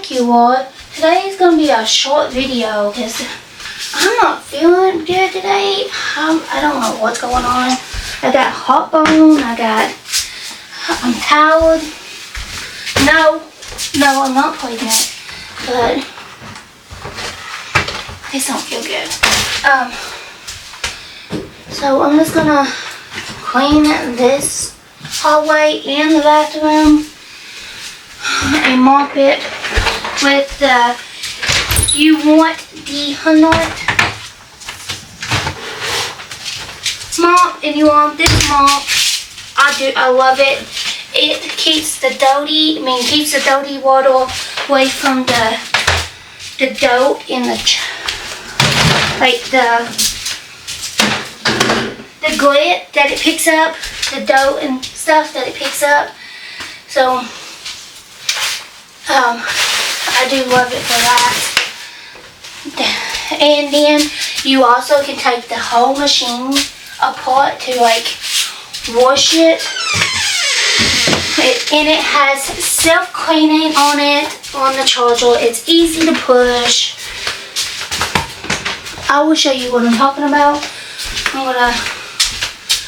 Alright, you all. Today is going to be a short video because I'm not feeling good today. I don't know what's going on. I got heartburn. I'm tired. No, I'm not pregnant. But this don't feel good. So I'm just going to clean this hallway and the bathroom and mop it with the UWANT D100 mop. And you want this mop, I love it. It keeps the dirty water away from the dough in the grit that it picks up, the dough and stuff that it picks up. So I do love it for that. And then you also can take the whole machine apart to wash it. And it has self-cleaning on it, on the charger. It's easy to push. I will show you what I'm talking about.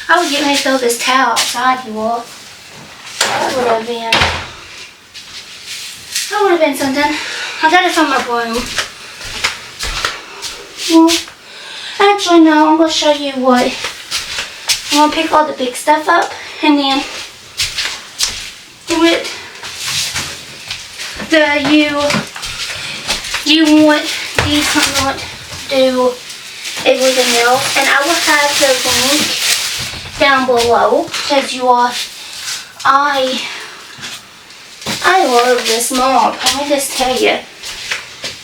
I was getting ready to throw this towel outside, you all. That would have been something. I got it from my room. Well, actually no, I'm going to show you what. I'm going to pick all the big stuff up and then with the UWANT D100 do everything else. And I will have the link down below because you are, I love this mop. Let me just tell you.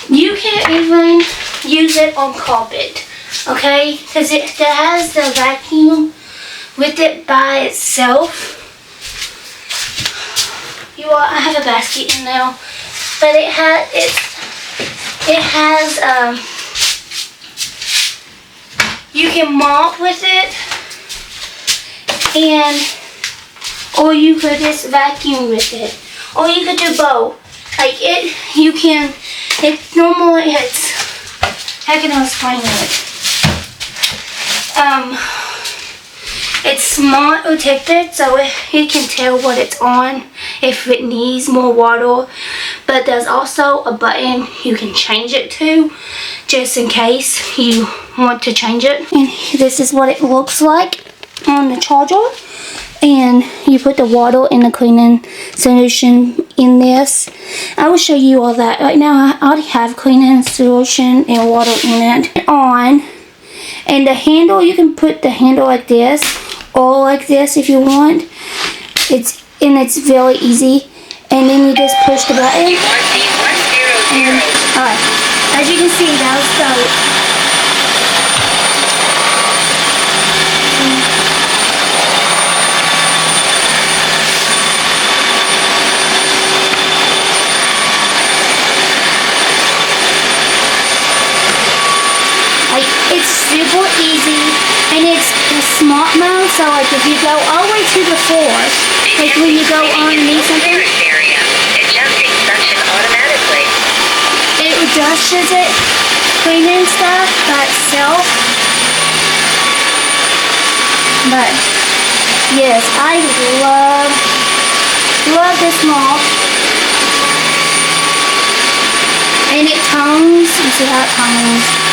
You can't even use it on carpet, okay? Because it has the vacuum with it by itself. I have a basket in now, but it has you can mop with it, or you could just vacuum with it, or you could do both. How can I explain it? It's smart protected, so it can tell what it's on if it needs more water. But there's also a button you can change it to, just in case you want to change it. And this is what it looks like on the charger. And you put the water and the cleaning solution in this. I will show you all that. Right now I already have cleaning solution and water in it on. And the handle, you can put the handle like this or like this if you want. It's very easy. And then you just push the button. And alright, as you can see, that was started. It's super easy, and it's a smart mode, so if you go all the way to the floor, when you go underneath something, it adjusts it, cleaning stuff by itself. But yes, I love this mop. And it tones. You see how it tones.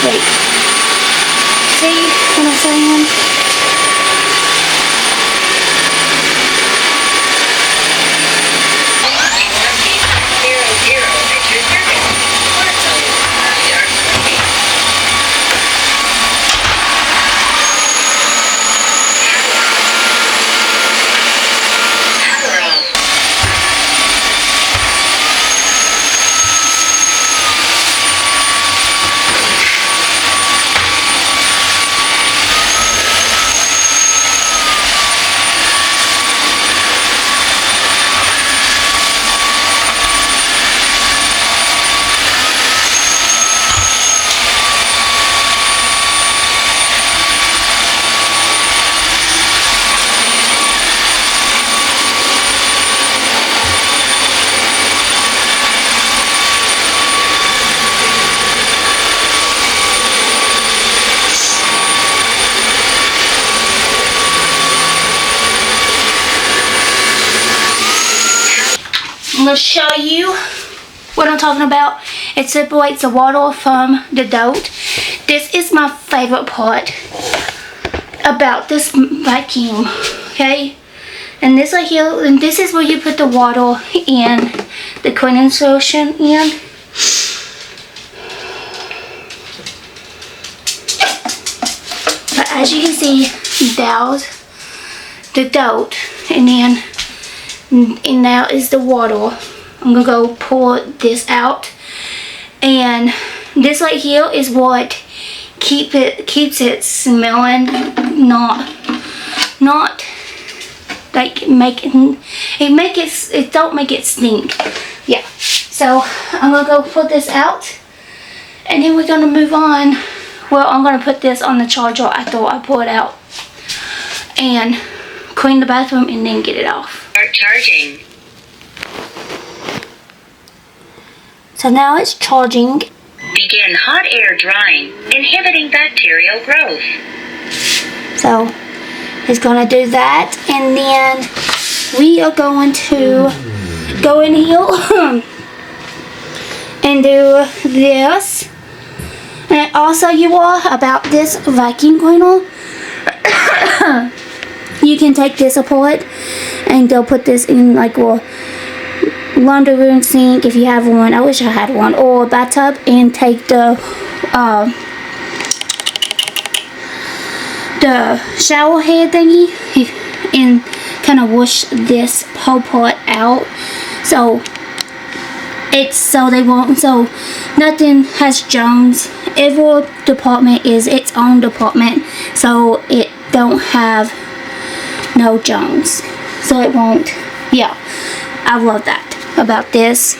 Wait. See what I'm saying? gonna show you what I'm talking about. It separates the water from the dirt. This is my favorite part about this vacuum, okay? And this right here, and this is where you put the water in, the cleaning solution in. But as you can see, there's the dirt, and now is the water. I'm gonna go pour this out, and this right here is what keeps it smelling, not like it don't make it stink. Yeah. So I'm gonna go put this out, and then we're gonna move on. Well, I'm gonna put this on the charger after I pour it out, and clean the bathroom, and then get it off. Start charging. So now it's charging. Begin hot air drying, inhibiting bacterial growth. So it's gonna do that, and then we are going to go in here and do this. And also, you all, about this vacuum cleaner, you can take this apart and go put this in like a laundry room sink if you have one. I wish I had one. Or a bathtub, and take the shower head thingy and kind of wash this whole part out, so nothing has germs. Every department is its own department, so it don't have no germs, so it won't. Yeah, I love that about this.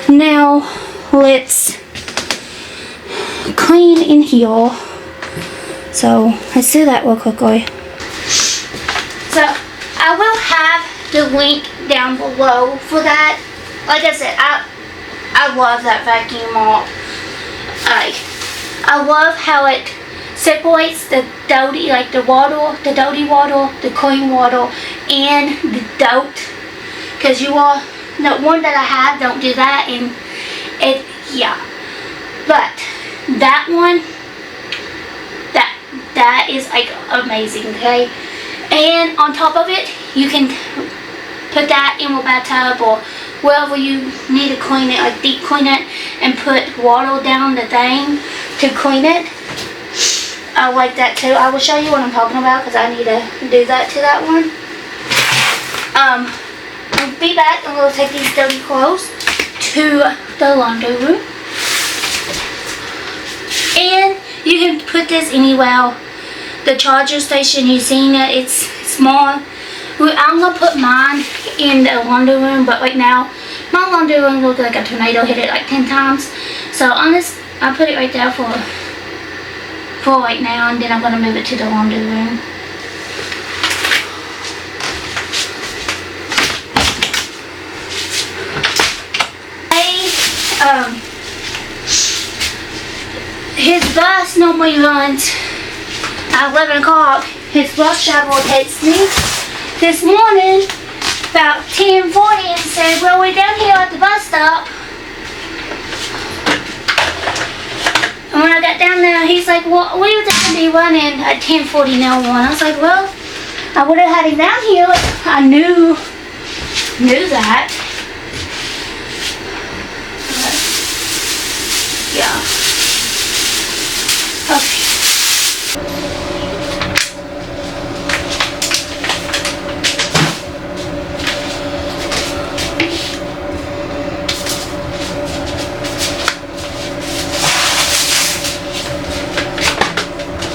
Now let's clean in here. So let's do that real quickly. So I will have the link down below for that. Like I said, I love that vacuum mop. I love how it separates the dirty, like the water, the dirty water, the clean water, and the dirt. Because you all, the one that I have don't do that, and it, yeah. But that one, that is like amazing, okay? And on top of it, you can put that in a bathtub or wherever you need to clean it, like deep clean it, and put water down the thing to clean it. I like that too. I will show you what I'm talking about because I need to do that to that one. I'll be back, and we'll take these dirty clothes to the laundry room. And you can put this anywhere. The charger station, you've seen it, it's small. I'm gonna put mine in the laundry room, but right now my laundry room looks like a tornado hit it like 10 times. So I'll put it right there for right now, and then I'm gonna move it to the laundry room. His bus normally runs at 11 o'clock. His bus driver takes me this morning about 10:40 and said, well, we're down here at the bus stop. And when I got down there, he's like, well, we were going to be running at 10:40 now. I was like, well, I would have had him down here. Like, I knew that. But, yeah. Okay.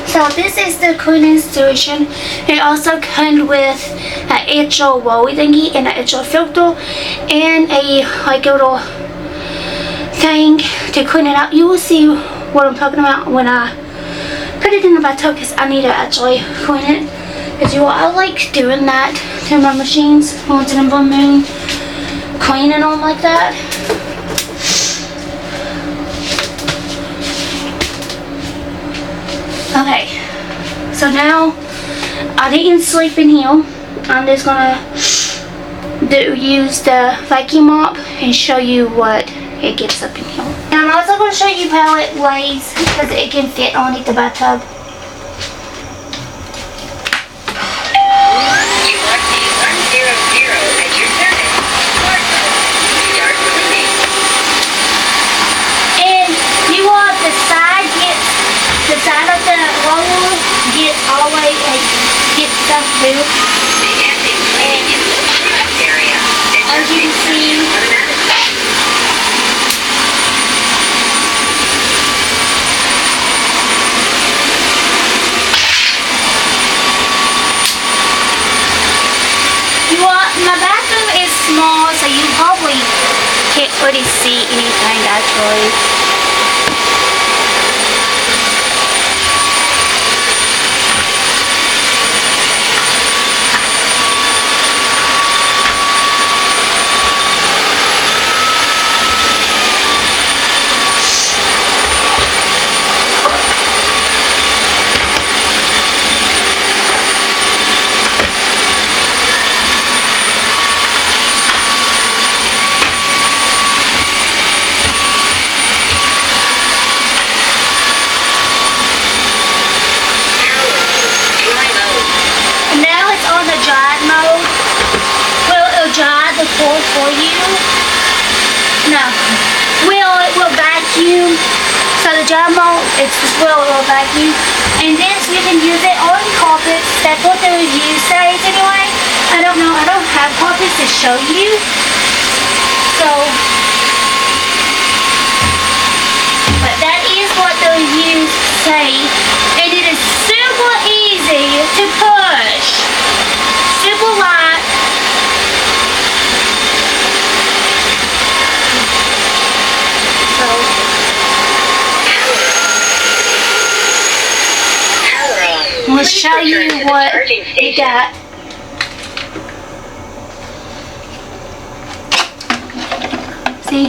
So this is the cleaning solution. It also comes with an extra rolly thingy and an extra filter and a like a little thing to clean it out. You will see what I'm talking about when I put it in the bathtub, because I need to actually clean it. Because I like doing that to my machines once in a blue moon, cleaning them like that. Okay, so now I didn't sleep in here. I'm just gonna use the vacuum mop and show you what it gets up in here. And I'm also going to show you how it lays because it can fit underneath the bathtub. UWANT D100 at your service. Start cleaning. And you want the side of the roller gets all the way and gets stuff through. Beginning cleaning in the front area. As you can see, my bathroom is small, so you probably can't really see anything actually. For you. No. It will vacuum. So the dry mode, it will vacuum. And this, you can use it on carpets. That's what the review says anyway. I don't know. I don't have carpets to show you. So, but that is what the reviews say. And it is super easy to push. Super light. I'm going to show you what we got. See,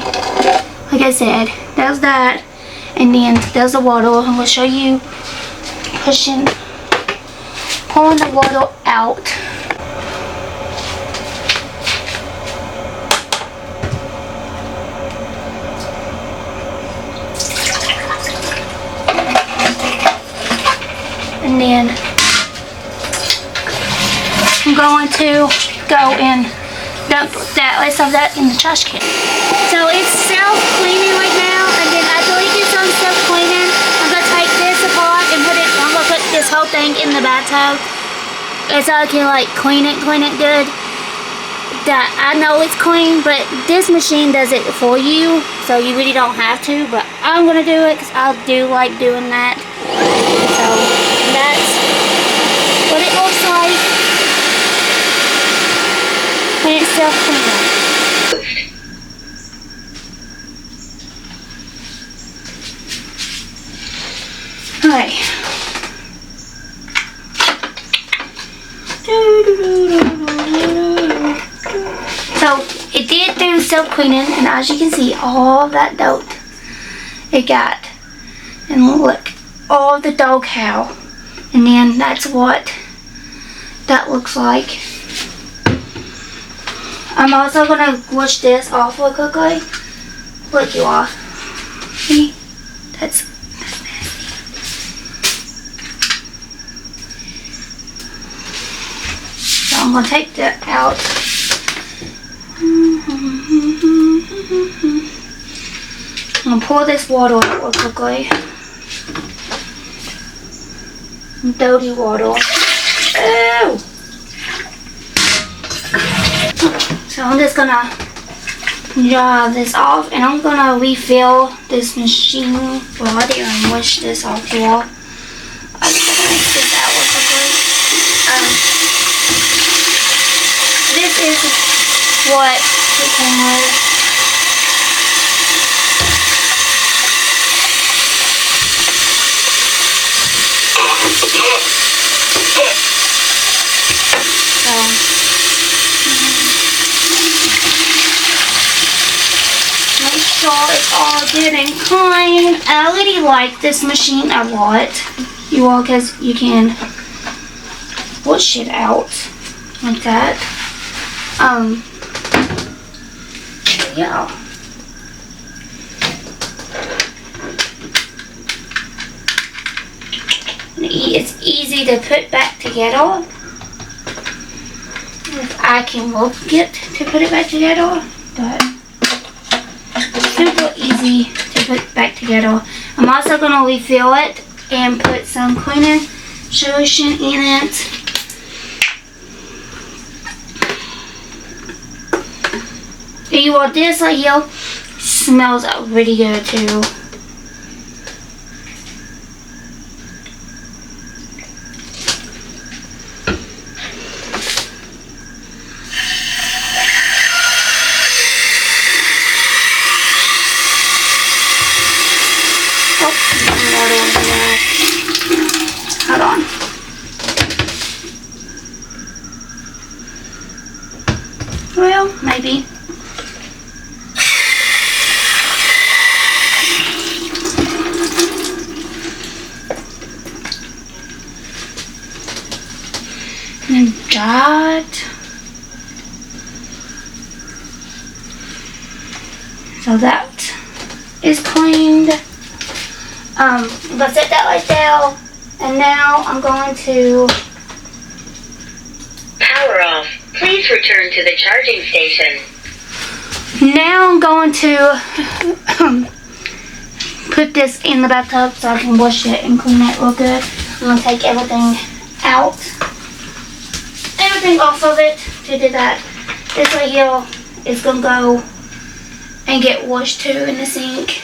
like I said, there's that, and then there's the water. I'm going to show you pulling the water out. And then I'm going to go and dump that rest of that in the trash can. So it's self-cleaning right now, and then after it gets on self-cleaning, I'm going to take this apart and I'm going to put this whole thing in the bathtub. And so I can like clean it good. That I know it's clean, but this machine does it for you, so you really don't have to, but I'm going to do it because I do like doing that. So that's what it looks like when it's self-cleaning. Alright. So it did do self-cleaning, and as you can see, all that dirt it got. And look, all the dog hair. And then that's what that looks like. I'm also gonna wash this off real quickly. Look, you all. See? That's nasty. So I'm gonna take that out. I'm gonna pour this water out real quickly. Dirty water. Ew. So I'm just gonna dry this off, and I'm gonna refill this machine body and wash this off here. I'm just gonna rinse this out real quickly. This is what it came with. Make sure it's all good and clean. I really like this machine a lot, you all, because you can wash it out like that. yeah. It's easy to put back together. If I can work it to put it back together, but super easy to put back together. I'm also going to refill it and put some cleaning solution in it. You want this right here? Smells really good too. Hold on. Well, maybe. And that. So that is cleaned. But set that right there. And now I'm going to Power off. Please return to the charging station. Now I'm going to put this in the bathtub so I can wash it and clean it real good. I'm going to take everything out. Everything off of it to do that. This right here is going to go and get washed too in the sink.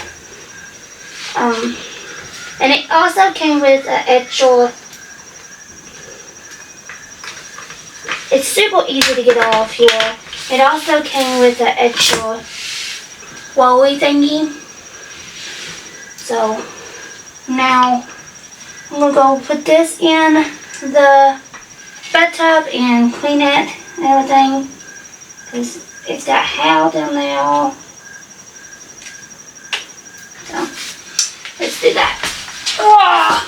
And it also came with an extra. It's super easy to get off here. It also came with an extra rolly thingy. So now I'm gonna go put this in the bathtub and clean it and everything, because it's got hair down there. So let's do that. Oh.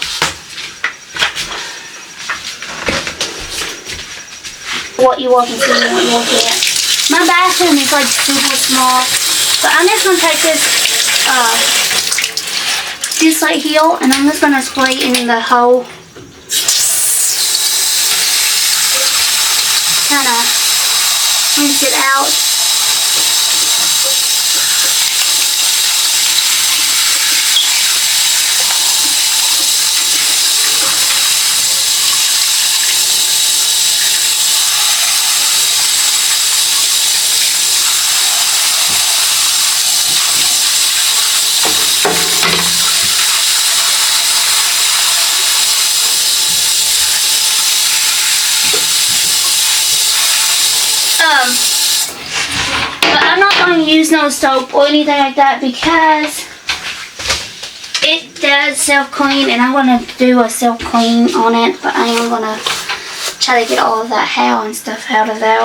What you want to see, what you want to get. My bathroom is like super small, but I'm just gonna take this right here, and I'm just gonna spray it in the hole. Kind of rinse it out. But I'm not going to use no soap or anything like that because it does self-clean, and I'm going to do a self-clean on it, but I am going to try to get all of that hair and stuff out of there.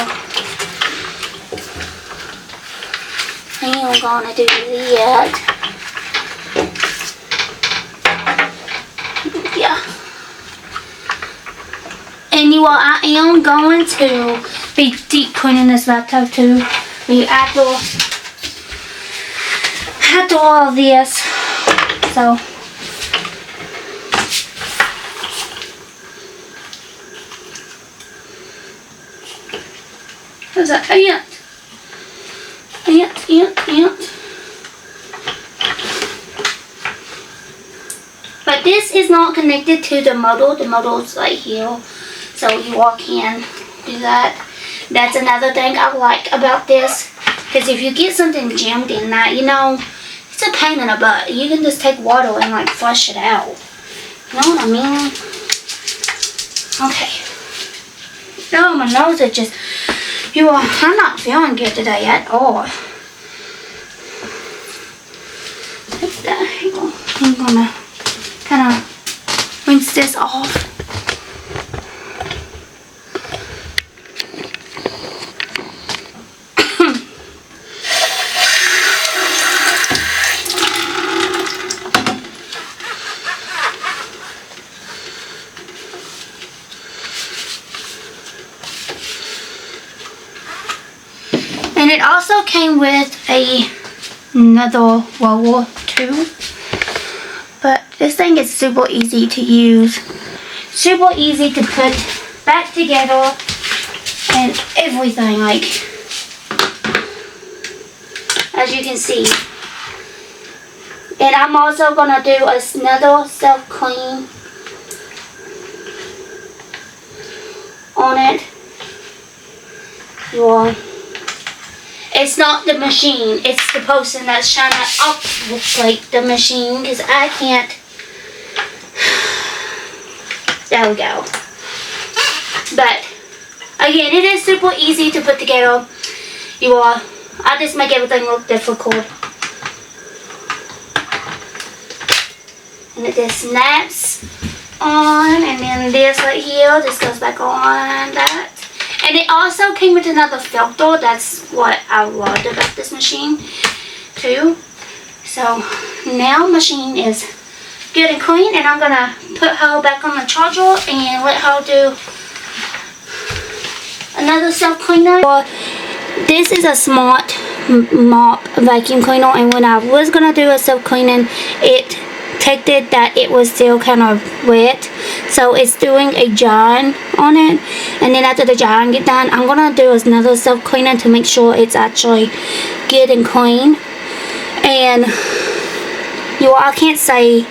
I am going to do that. Yeah. And you all, I am going to be deep cleaning this bathtub too. After all of this. So there's an ant. But this is not connected to the motor. The motor is right here. So you all can do that. That's another thing I like about this. Because if you get something jammed in that, you know, it's a pain in the butt. You can just take water and like flush it out. You know what I mean? Okay. Oh, my nose is just, you all, I'm not feeling good today at all. Take that. I'm gonna kind of rinse this off. And it also came with a another roller too. But this thing is super easy to use. Super easy to put back together and everything, like, as you can see. And I'm also gonna do another self-clean on it. Well, it's not the machine, it's the person that's trying to operate the machine, because I can't. There we go. But again, it is super easy to put together. I just make everything look difficult. And it just snaps on, and then this right here, this goes back on that. And it also came with another filter. That's what I loved about this machine too. So now machine is good and clean, and I'm gonna put her back on the charger and let her do another self cleaner. This is a smart mop vacuum cleaner, and when I was gonna do a self cleaning, it detected that it was still kind of wet, so it's doing a drying on it. And then after the drying get done, I'm gonna do another self cleaning to make sure it's actually good and clean. And I can't say,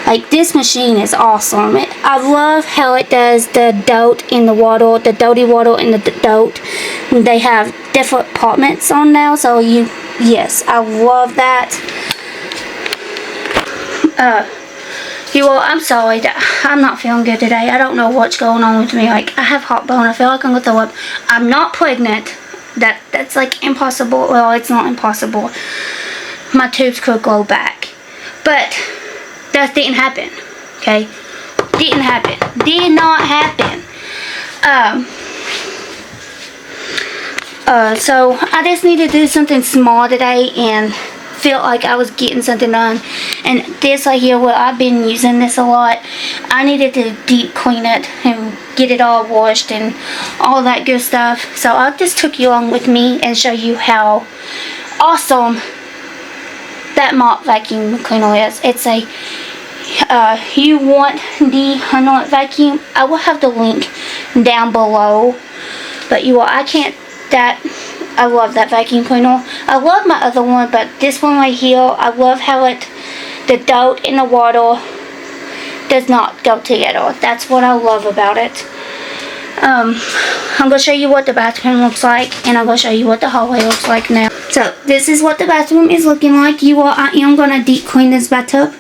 like, this machine is awesome. I love how it does the dote in the water, the doty water in the dote. They have different compartments on now, so yes, I love that. I'm sorry that I'm not feeling good today. I don't know what's going on with me. Like, I have heartburn. I feel like I'm gonna throw up. I'm not pregnant. That's like impossible. Well, it's not impossible. My tubes could go back, but that didn't happen. Okay, didn't happen. Did not happen. So I just need to do something small today and felt like I was getting something done. And this right here, where I've been using this a lot, I needed to deep clean it and get it all washed and all that good stuff. So I just took you along with me and show you how awesome that mop vacuum cleaner is. It's a UWANT D100 vacuum. I will have the link down below. But I love that vacuum cleaner. I love my other one, but this one right here, I love how the dote in the water does not go together. That's what I love about it. I'm going to show you what the bathroom looks like, and I'm going to show you what the hallway looks like now. So, this is what the bathroom is looking like. I am going to deep clean this bathtub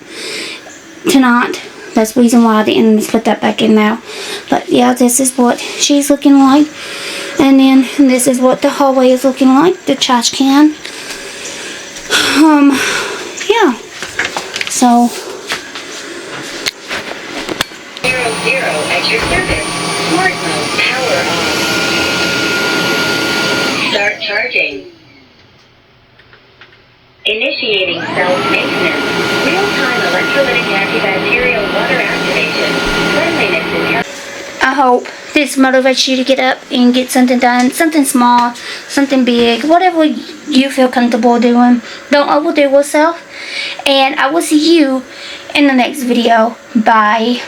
tonight. That's the reason why I didn't put that back in now. But yeah, this is what she's looking like. And then this is what the hallway is looking like. The trash can. Yeah. So. 00 at your service. Smart mode power on. Start charging. Initiating self-maintenance. Real-time electrolytic antibacterial water activation. Cleanliness and health. I hope this motivates you to get up and get something done. Something small, something big, whatever you feel comfortable doing. Don't overdo yourself. And I will see you in the next video. Bye.